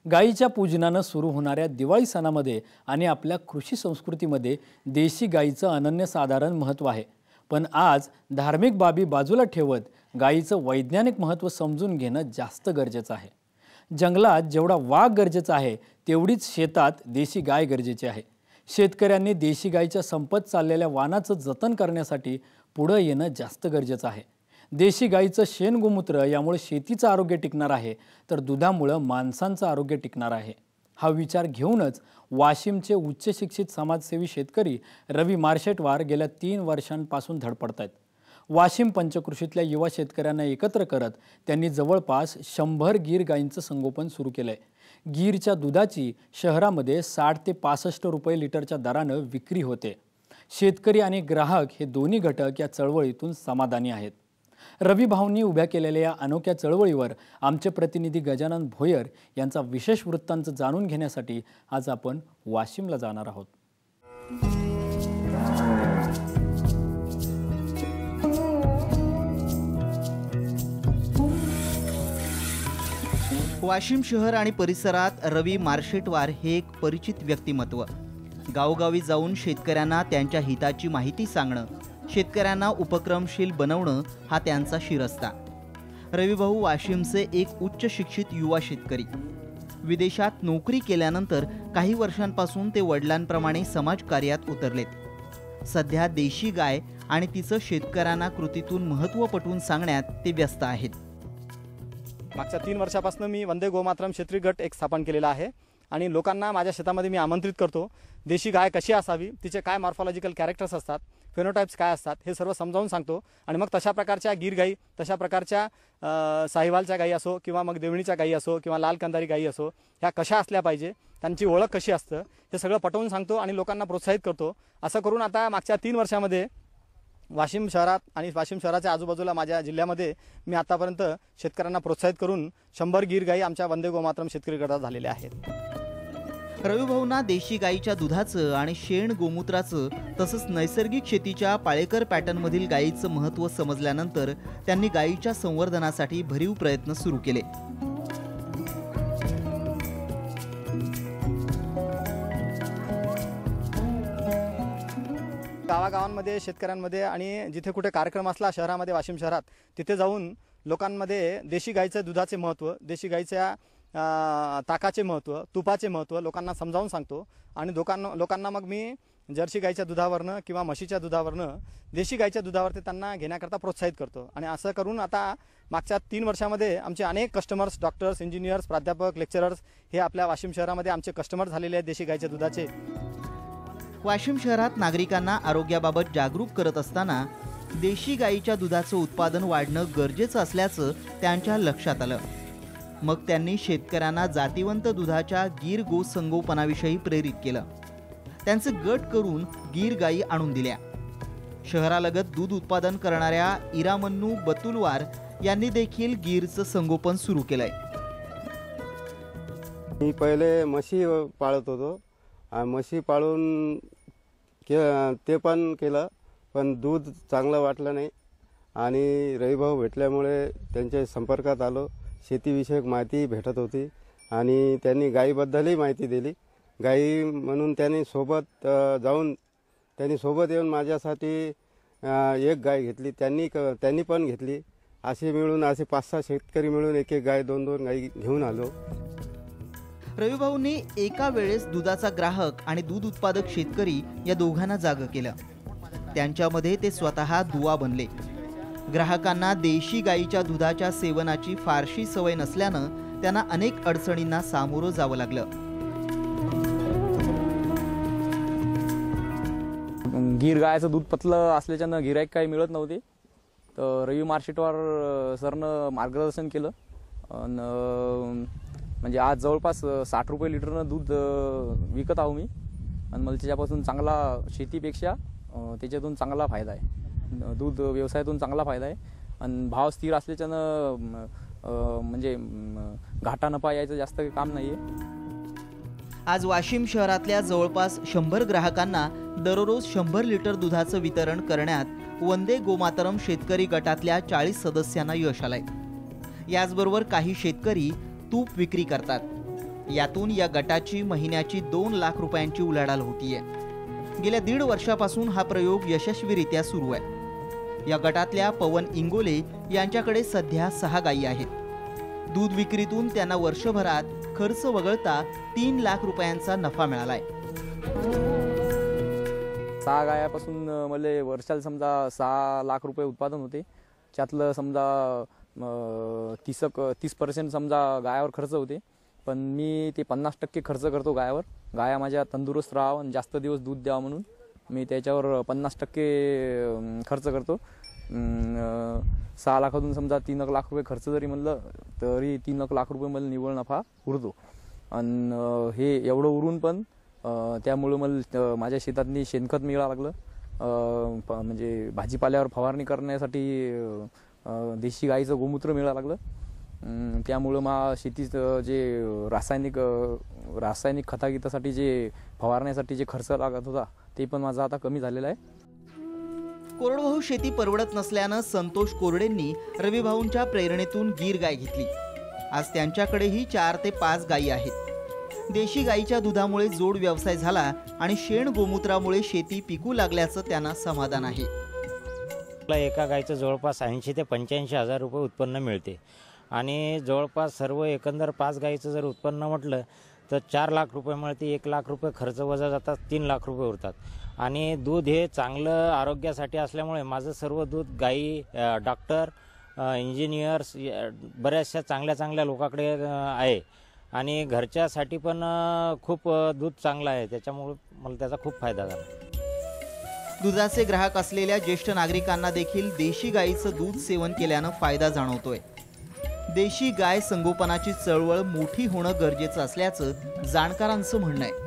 गायीच्या पूजनानं सुरू होणाऱ्या दिवाळी सणामध्ये आणि आपल्या कृषी संस्कृतीमध्ये देशी गायीचं अनन्यसाधारण महत्त्व आहे। पण आज धार्मिक बाबी बाजूला ठेवत गायीचं वैज्ञानिक महत्त्व समजून घेणं जास्त गरजेचं आहे। जंगलात जेवढा वाघ गरजेचा आहे तेवढीच शेतात देशी गाय गरजेची आहे। शेतकऱ्यांनी देशी गायीच्या संपत चाललेल्या वाणाचं जतन करण्यासाठी पुढे येणं जास्त गरजेचं आहे। देशी गायीचं शेण गोमूत्र यामुळे शेतीचं आरोग्य टिकणार आहे, तर दुधामुळे माणसांचं आरोग्य टिकणार आहे। हा विचार घेऊनच वाशिमचे उच्च शिक्षित समाजसेवी शेतकरी रवी मार्शेटवार गेल्या 3 वर्षांपासून धडपडतायत। वाशिम पंचकृषीतल्या युवा शेतकऱ्यांना एकत्र करत त्यांनी जवळपास 100 गीर गायींचं संगोपन सुरू केलंय। गीरच्या दुधाची शहरामध्ये 60 ते 65 रुपये लिटरच्या दराने विक्री होते। शेतकरी आणि ग्राहक हे दोन्ही घटक या चळवळीतून समाधानी आहेत। रवी भाऊंनी उभ्या केलेल्या या अनोख्या चळवळीवर आमचे प्रतिनिधी गजानन भोयर यांचा विशेष वृत्तांत जाणून घेण्यासाठी आज आपण वाशिमला जाणार आहोत। वाशिम शहर आणि परिसरात रवी मार्शेटवार हे एक परिचित व्यक्तिमत्व। गावोगावी जाऊन शेतकऱ्यांना त्यांच्या हिताची माहिती सांगणं, शेतकऱ्यांना उपक्रमशील बनवणं हा त्यांचा शिरस्ता। रविभाऊ वाशिमचे एक उच्च शिक्षित युवा शेतकरी। विदेशात नोकरी केल्यानंतर काही वर्षांपासून ते वडिलांप्रमाणे समाजकार्यात उतरलेत। सध्या देशी गाय आणि तिचं शेतकऱ्यांना कृतीतून महत्त्व पटवून सांगण्यात ते व्यस्त आहेत। मागच्या 3 वर्षापासून मी वंदे गोमातरम क्षेत्रीय गट एक स्थापन केलेला आहे आणि लोकांना माझ्या शेतामध्ये मी आमंत्रित करतो। देशी गाय कशी असावी, तिचे काय मॉर्फॉलॉजिकल कॅरेक्टर्स असतात, फेनोटाइप्स काय असतात हे सर्व समजावून सांगतो आणि मग तशा प्रकारच्या गीर गाई, तशा प्रकारच्या साहिवालच्या गाई असो किंवा मग देवणीच्या गाई असो किंवा लाल कंदारी गाई असो, ह्या कशा असल्या पाहिजे, त्यांची ओळख कशी असतं हे सगळं पटवून सांगतो आणि लोकांना प्रोत्साहित करतो। असं करून आता मागच्या 3 वर्षामध्ये वाशिम शहरात आणि वाशिम शहराच्या आजूबाजूला माझ्या जिल्ह्यामध्ये मी आतापर्यंत शेतकऱ्यांना प्रोत्साहित करून 100 गीर गाई आमच्या वंदे गोमातरम शेतकरी गटात झालेल्या आहेत। रविभाऊंना देशी गायीच्या दुधाचं आणि शेण गोमूत्राचं तसंच नैसर्गिक शेतीच्या पाळेकर पॅटर्नमधील गायीचं महत्त्व समजल्यानंतर त्यांनी गायीच्या संवर्धनासाठी भरीव प्रयत्न सुरू केले। गावागावांमध्ये शेतकऱ्यांमध्ये आणि जिथे कुठे कार्यक्रम असला शहरामध्ये, वाशिम शहरात, तिथे जाऊन लोकांमध्ये देशी गायीच्या दुधाचे महत्त्व, देशी गायीच्या ताकाचे महत्त्व, तुपाचे महत्त्व लोकांना समजावून सांगतो आणि लोकांना मग मी जर्सी गायीच्या दुधावरनं किंवा म्हशीच्या दुधावरनं देशी गायीच्या दुधावरती त्यांना घेण्याकरता प्रोत्साहित करतो। आणि असं करून आता मागच्या 3 वर्षामध्ये आमचे अनेक कस्टमर्स, डॉक्टर्स, इंजिनियर्स, प्राध्यापक, लेक्चरर्स हे आपल्या वाशिम शहरामध्ये आमचे कस्टमर झालेले आहेत देशी गायीच्या दुधाचे। वाशिम शहरात नागरिकांना आरोग्याबाबत जागरूक करत असताना देशी गायीच्या दुधाचं उत्पादन वाढणं गरजेचं असल्याचं त्यांच्या लक्षात आलं। मग त्यांनी शेतकऱ्यांना जातिवंत दुधाच्या गीर गो संगोपनाविषयी प्रेरित केलं। त्यांचे गट करून गीर गायी आणून दिल्या। शहरालगत दूध उत्पादन करणाऱ्या इरामन्नू बतुलवार यांनी देखील गीरचं संगोपन सुरू केलंय। मी पहिले म्हशी पाळत होतो, म्हशी पाळून ते पण केलं, पण दूध चांगलं वाटलं नाही आणि रविभाऊ भेटल्यामुळे त्यांच्या संपर्कात आलो। शेतीविषयक माहिती भेटत होती आणि त्यांनी गायीबद्दलही माहिती दिली। गायी म्हणून त्यांनी सोबत येऊन माझ्यासाठी एक गाय घेतली, त्यांनी पण घेतली। असे मिळून 5-6 शेतकरी मिळून एक गाय, 2-2 गायी घेऊन आलो। रविभाऊंनी एका वेळेस दुधाचा ग्राहक आणि दूध उत्पादक शेतकरी या दोघांना जागं केलं। त्यांच्यामध्ये ते स्वतः दुवा बनले। ग्राहकांना देशी गायीच्या दुधाच्या सेवनाची फारशी सवय नसल्यानं त्यांना अनेक अडचणींना सामोरं जावं लागलं। गीर गायचं दूध पतलं असल्याच्यानं गिराईक काही मिळत नव्हते, तर रवी मार्शेटवार सरनं मार्गदर्शन केलं म्हणजे आज जवळपास 60 रुपये लिटरनं दूध विकत आहो मी आणि मला त्याच्यापासून चांगला, शेतीपेक्षा त्याच्यातून चांगला फायदा आहे। दूध व्यवसायातून चांगला फायदा आहे आणि भाव स्थिर असल्याच्यानं म्हणजे घाटा नफा यायचं जास्त काम नाही आहे। आज वाशिम शहरातल्या जवळपास 100 ग्राहकांना दररोज 100 लिटर दुधाचं वितरण करण्यात वंदे गोमातरम शेतकरी गटातल्या 40 सदस्यांना यश आलंय। याचबरोबर काही शेतकरी तूप विक्री करतात। यातून या गटाची महिन्याची 2 लाख रुपयांची उलाढाल होतीये. गेल्या 1.5 वर्षापासून हा प्रयोग यशस्वीरित्या सुरू आहे. या गटातल्या पवन इंगोले यांच्याकडे सध्या 6 गायी आहेत. दूध विक्रीतून त्यांना वर्षभरात खर्च वगळता 3 लाख रुपयांचा नफा मिळालाय. 6 गायापासून मला वर्षाला समजा 6 लाख रुपये उत्पादन होते. त्यातलं समजा 30% समजा गायावर खर्च होते, पण मी ते 50% खर्च करतो गायावर. गाया माझ्या तंदुरुस्त राहावं आणि जास्त दिवस दूध द्यावं म्हणून मी त्याच्यावर 50% खर्च करतो. 6 लाखातून समजा 3 लाख रुपये खर्च जरी म्हणलं तरी 3 लाख रुपये मला निव्वळ नफा उरतो. आणि हे एवढं उरून पण त्यामुळे मला माझ्या शेतातनी शेणखत मिळावं लागलं. म्हणजे भाजीपाल्यावर फवारणी करण्यासाठी देशी गाईचं गोमूत्र मिळावं लागलं. त्यामुळं शेतीचं जे रासायनिक खतागितासाठी जे फवारण्यासाठी जे खर्च लागत होता ते पण माझा आता कमी झालेला आहे. कोरडवाहू शेती परवडत नसल्यानं संतोष कोरडेंनी रविभाऊंच्या प्रेरणेतून गीर गाय घेतली. आज त्यांच्याकडेही 4 ते 5 गायी आहेत. देशी गायीच्या दुधामुळे जोड व्यवसाय झाला आणि शेण गोमूत्रामुळे शेती पिकू लागल्याचं त्यांना समाधान आहे. एका गायचं जवळपास 80 ते 85 हजार रुपये उत्पन्न मिळते आणि जवळपास सर्व एकंदर 5 गायीचं जर उत्पन्न म्हटलं तर 4 लाख रुपये मिळते. 1 लाख रुपये खर्च वजा जातात, 3 लाख रुपये उरतात. आणि दूध हे चांगलं आरोग्यासाठी असल्यामुळे माझं सर्व दूध गायी, डॉक्टर, इंजिनियर्स बऱ्याचशा चांगल्या लोकांकडे आहे आणि घरच्यासाठी पण खूप दूध चांगलं आहे. त्याच्यामुळे मला त्याचा खूप फायदा झाला. दुधाचे ग्राहक असलेल्या ज्येष्ठ नागरिकांना देखील देशी गायीचं दूध सेवन केल्यानं फायदा जाणवतोय. देशी गाय संगोपनाची चळवळ मोठी होणं गरजेचं असल्याचं जाणकारांचं म्हणणं आहे.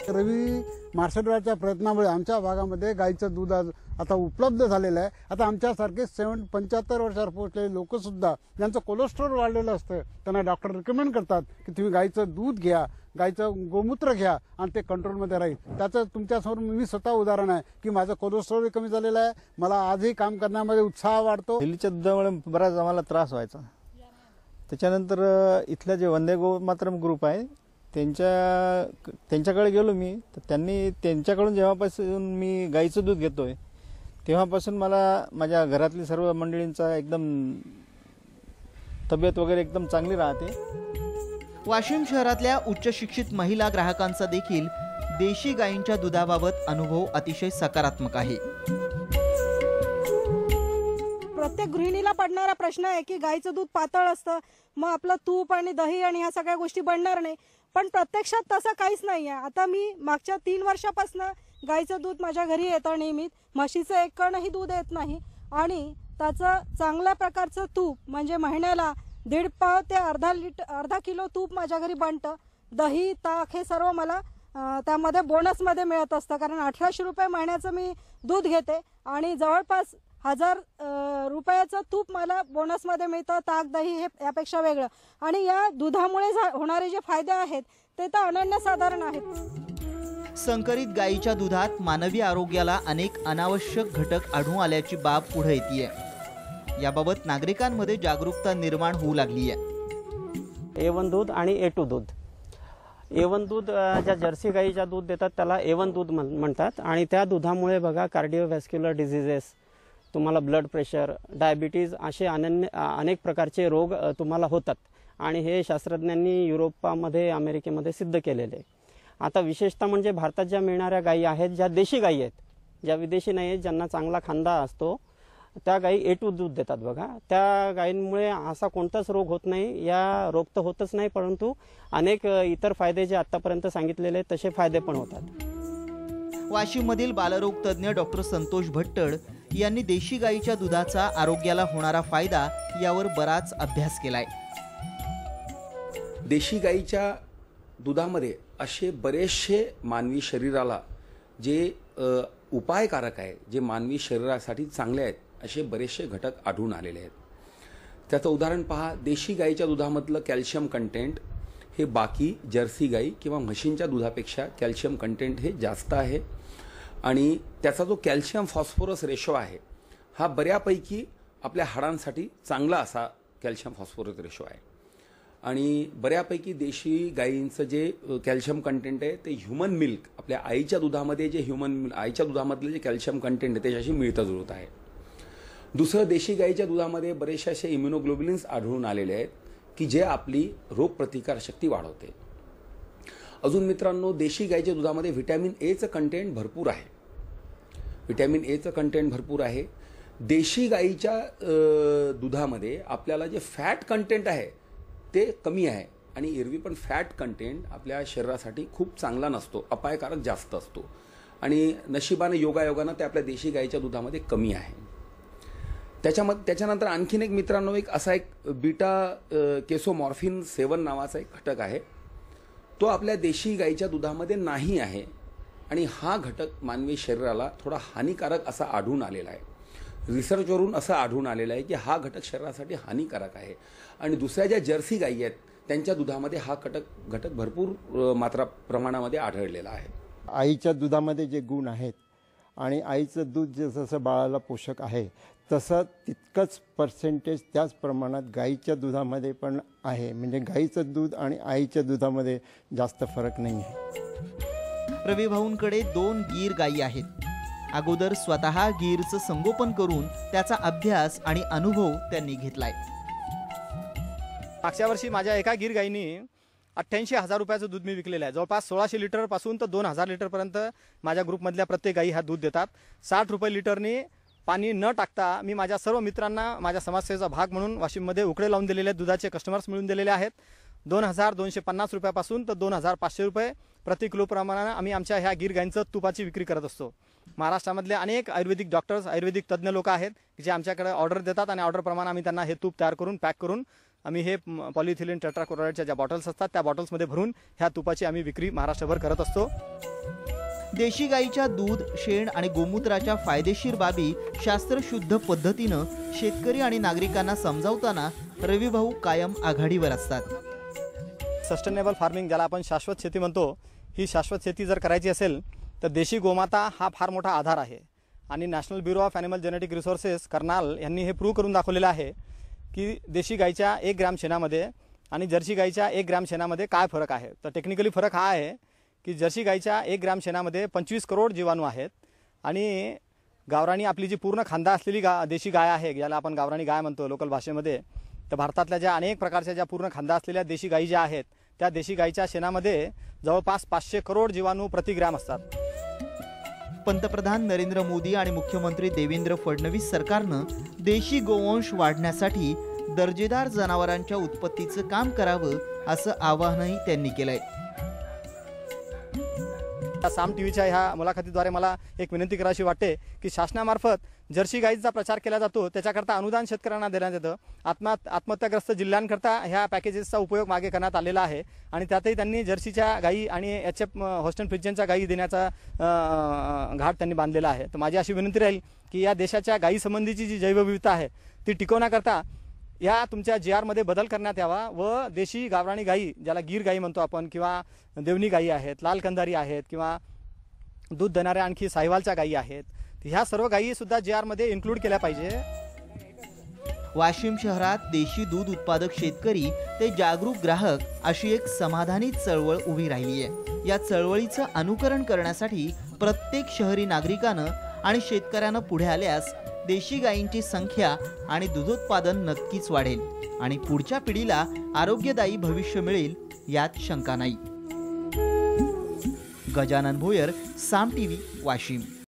रवी मार्शेटवारच्या प्रयत्नामुळे आमच्या भागामध्ये गायीचं दूध आता उपलब्ध झालेलं आहे. आता आमच्यासारखे 75 वर्षावर पोहोचलेले लोकसुद्धा ज्यांचं कोलेस्ट्रॉल वाढलेलं असतं त्यांना डॉक्टर रिकमेंड करतात की तुम्ही गायीचं दूध घ्या, गायीचं गोमूत्र घ्या आणि ते कंट्रोलमध्ये राहील. त्याचं तुमच्यासमोर मी स्वतः उदाहरण आहे की माझं कोलेस्ट्रॉल कमी झालेलं आहे. मला आजही काम करण्यामध्ये उत्साह वाढतो. दिल्लीच्या दुधामुळे बराच आम्हाला त्रास व्हायचा. त्याच्यानंतर इथल्या जे वंदे गोमातरम ग्रुप आहे त्यांच्याकडे गेलो मी, तर त्यांच्याकडून जेव्हापासून मी गाईचं दूध घेतोय तेव्हापासून मला माझ्या घरातली सर्व मंडळींचा एकदम तब्येत वगैरे एकदम चांगली राहते. वाशिम शहरातल्या उच्च शिक्षित महिला ग्राहकांचा देखील देशी गायींच्या दुधाबाबत अनुभव अतिशय सकारात्मक आहे. प्रत्येक गृहिणीला पडणारा प्रश्न आहे की गायीचं दूध पातळ असतं, मग आपलं तूप आणि दही आणि ह्या सगळ्या गोष्टी बनणार नाही. पण प्रत्यक्षात तसं काहीच नाही आहे. आता मी मागच्या 3 वर्षापासून गायीचं दूध माझ्या घरी येतं नियमित. म्हशीचं 1 कणही दूध येत नाही आणि त्याचं चांगल्या प्रकारचं तूप म्हणजे महिन्याला 1.5 पाव ते अर्धा किलो तूप माझ्या घरी बनतं. दही, ताक हे सर्व मला त्यामध्ये बोनसमध्ये मिळत असतं, कारण 1800 रुपये महिन्याचं मी दूध घेते आणि जवळपास 1000 रुपयाचं तूप मला बोनसमध्ये मिळतं. ताक, दही हे यापेक्षा वेगळं. आणि या दुधामुळे होणारे जे फायदे आहेत ते तर अनन्यसाधारण आहेत. संकरित गायीच्या दुधात मानवी आरोग्याला अनेक अनावश्यक घटक आढळून आल्याची बाब पुढे येतेय. याबाबत नागरिकांमध्ये जागरूकता निर्माण होऊ लागली आहे. A1 दूध आणि A2 दूध. A1 दूध ज्या जर्सी गाईच्या दूध देतात त्याला A1 दूध म्हणतात आणि त्या दुधामुळे बघा कार्डिओव्हॅस्क्युलर डिझिजेस, तुम्हाला ब्लड प्रेशर, डायबिटीज असे अनेक प्रकारचे रोग तुम्हाला होतात आणि हे शास्त्रज्ञांनी युरोपामध्ये, अमेरिकेमध्ये सिद्ध केलेले आहे. आता विशेषतः म्हणजे भारतात ज्या मिळणाऱ्या गायी आहेत, ज्या देशी गायी आहेत, ज्या विदेशी नाही आहेत, ज्यांना चांगला खांदा असतो, त्या गायी A2 दूध देतात बघा. त्या गायींमुळे असा कोणताच रोग होत नाही. या रोग तर होतच नाही, परंतु अनेक इतर फायदे जे आतापर्यंत सांगितलेले तसे फायदे पण होतात. वाशिममधील बालरोग तज्ज्ञ डॉक्टर संतोष भट्टड यांनी देशी गायीच्या दुधाचा आरोग्याला होणारा फायदा यावर बराच अभ्यास केलाय. देशी गायीच्या दुधामध्ये असे बरेचसे मानवी शरीराला जे उपायकारक आहे, जे मानवी शरीरासाठी चांगले आहेत, असे बरेचसे घटक आढळून आलेले आहेत. त्याचं उदाहरण पहा, देशी गायीच्या दुधामधलं कॅल्शियम कंटेंट हे बाकी जर्सी गाई किंवा म्हशींच्या दुधापेक्षा कॅल्शियम कंटेंट हे जास्त आहे आणि त्याचा जो कॅल्शियम फॉस्फोरस रेशो आहे हा बऱ्यापैकी आपल्या हाडांसाठी चांगला असा कॅल्शियम फॉस्फोरस रेशो आहे. आणि बऱ्यापैकी देशी गायींचं जे कॅल्शियम कंटेंट आहे ते ह्युमन मिल्क आपल्या आईच्या दुधामध्ये जे आईच्या दुधामधलं जे कॅल्शियम कंटेंट आहे त्याच्याशी मिळतं जुळत आहे. दुसरं, देशी गाईच्या दुधामध्ये बरेचसे असे इम्युनोग्लोब्युलिन्स आढळून आलेले आहेत की जे आपली रोगप्रतिकारशक्ती वाढवते. अजून मित्रांनो, देशी गाईच्या दुधामध्ये व्हिटॅमिन एचं कंटेंट भरपूर आहे. व्हिटॅमिन एचं कंटेंट भरपूर आहे. देशी गाईच्या दुधामध्ये आपल्याला जे फॅट कंटेंट आहे ते कमी आहे आणि एरवी पण फॅट कंटेंट आपल्या शरीरासाठी खूप चांगला नसतो, अपायकारक जास्त असतो आणि नशिबाने योगायोगानं ते आपल्या देशी गाईच्या दुधामध्ये कमी आहे. त्याच्यानंतर आणखीन एक मित्रांनो असा एक बीटा केसोमॉर्फिन 7 नावाचा एक घटक आहे. तो आपल्या देशी गाईच्या दुधामध्ये नाही आहे आणि हा घटक मानवी शरीराला थोडा हानिकारक असा आढळून आलेला आहे. रिसर्चवरून असं आढळून आलेलं आहे की हा घटक शरीरासाठी हानिकारक आहे आणि दुसऱ्या ज्या जर्सी गायी आहेत त्यांच्या दुधामध्ये हा घटक भरपूर प्रमाणामध्ये आढळलेला आहे. आईच्या दुधामध्ये जे गुण आहेत आणि आईचं दूध जसं बाळाला पोषक आहे तसं तितकंच पर्सेंटेज त्याच प्रमाणात गाईच्या दुधामध्ये पण आहे. म्हणजे गाईचं दूध आणि आईच्या दुधामध्ये जास्त फरक नाही आहे. रवी भाऊंकडे 2 गीर गायी आहेत. अगोदर स्वतः गीरचं संगोपन करून त्याचा अभ्यास आणि अनुभव त्यांनी घेतलाय. मागच्या वर्षी माझ्या एका गीर गाईनी 88,000 रुपयाचं दूध मी विकलेलं आहे. जवळपास 1600 लिटरपासून तर 2000 लिटरपर्यंत माझ्या ग्रुपमधल्या प्रत्येक गाई हा दूध देतात. 60 रुपये लिटरनी पाणी न टाकता मी माझ्या सर्व मित्रांना माझ्या समाजसेवेचा भाग म्हणून वाशिममध्ये उकडे लावून दिलेले दुधाचे कस्टमर्स मिळून दिलेले आहेत. 2250 रुपयापासून तर 2500 रुपये प्रति किलो प्रमाणाने आम्ही आमच्या ह्या गीर गाईंचं तुपाची विक्री करत असतो. महाराष्ट्रामधले अनेक आयुर्वेदिक डॉक्टर्स, आयुर्वेदिक तज्ज्ञ लोक आहेत जे आमच्याकडे ऑर्डर देतात आणि ऑर्डरप्रमाणे आम्ही त्यांना हे तूप तयार करून पॅक करून आम्ही हे पॉलिथिलीन टेट्राक्लोराइडच्या ज्या बॉटल्स असतात त्या बॉटल्समध्ये भरून ह्या तुपाची आम्ही विक्री महाराष्ट्रभर करत असतो. देशी गाईच्या दूध, शेण आणि गोमूत्राच्या फायदेशीर बाबी शास्त्रशुद्ध पद्धतीनं शेतकरी आणि नागरिकांना समजावताना रविभाऊ कायम आघाडीवर असतात. सस्टेनेबल फार्मिंग, ज्याला आपण शाश्वत शेती म्हणतो, ही शाश्वत शेती जर करायची असेल तर देशी गोमाता हा फार मोठा आधार आहे. आणि national bureau of animal genetic resources Karnal यांनी हे प्रूव्ह करून दाखवलेलं आहे की देशी गाईच्या 1 ग्रॅम शेणामध्ये आणि जर्सी गाईच्या 1 ग्रॅम शेणामध्ये काय फरक आहे. तर टेक्निकली फरक हा आहे की जर्सी गाईच्या 1 ग्रॅम शेणामध्ये 25 करोड जीवाणू आहेत आणि गावराणी आपली जी पूर्ण खांदा असलेली देशी गाय आहे, ज्याला आपण गावराणी गाय म्हणतो लोकल भाषेमध्ये, तर भारतातल्या ज्या अनेक प्रकारच्या ज्या पूर्ण खांदा असलेल्या देशी गायी ज्या आहेत त्या देशी गाईच्या शेणामध्ये जवळपास 500 करोड जीवाणू प्रति ग्रॅम असतात. पंतप्रधान नरेंद्र मोदी आणि मुख्यमंत्री देवेंद्र फडणवीस सरकारनं देशी गोवंश वाढण्यासाठी दर्जेदार जनावरांच्या उत्पत्तीचं काम करावं असं आवाहनही त्यांनी केलंय. साम टीव्हीच्या ह्या मुलाखतीद्वारे मला एक विनंती करावी वाटते की शासनामार्फत जर्सी गाईचा प्रचार केला जातो, त्याच्याकरता अनुदान शेतकऱ्यांना देण्यात येतं. आत्महत्याग्रस्त जिल्ह्यांकरता ह्या पॅकेजेसचा उपयोग मागे करण्यात आलेला आहे आणि त्यातही त्यांनी जर्सीच्या गायी आणि HF हॉस्टन फ्रिजियनच्या गायी देण्याचा घाट त्यांनी बांधलेला आहे. तर माझी अशी विनंती राहील की या देशाच्या गायी संबंधीची जी जैवविविधता आहे ती टिकवण्याकरता या तुमच्या GR मध्ये बदल करण्यात यावा व देशी गावराणी गायी, ज्याला गीर गायी म्हणतो आपण, किंवा देवणी गायी आहेत, लाल कंधारी आहेत, किंवा दूध देणाऱ्या आणखी साहिवालच्या गायी आहेत, ह्या सर्व गायी सुद्धा GR मध्ये इन्क्लूड केल्या पाहिजे. वाशिम शहरात देशी दूध उत्पादक शेतकरी ते जागरूक ग्राहक अशी एक समाधानी चळवळ उभी राहिली आहे. या चळवळीचं अनुकरण करण्यासाठी प्रत्येक शहरी नागरिकानं आणि शेतकऱ्यानं पुढे आल्यास देशी गायींची संख्या आणि दूधोत्पादन नक्कीच वाढेल आणि पुढच्या पिढीला आरोग्यदायी भविष्य मिळेल यात शंका नाही. गजानन भोयर, साम टीव्ही, वाशिम.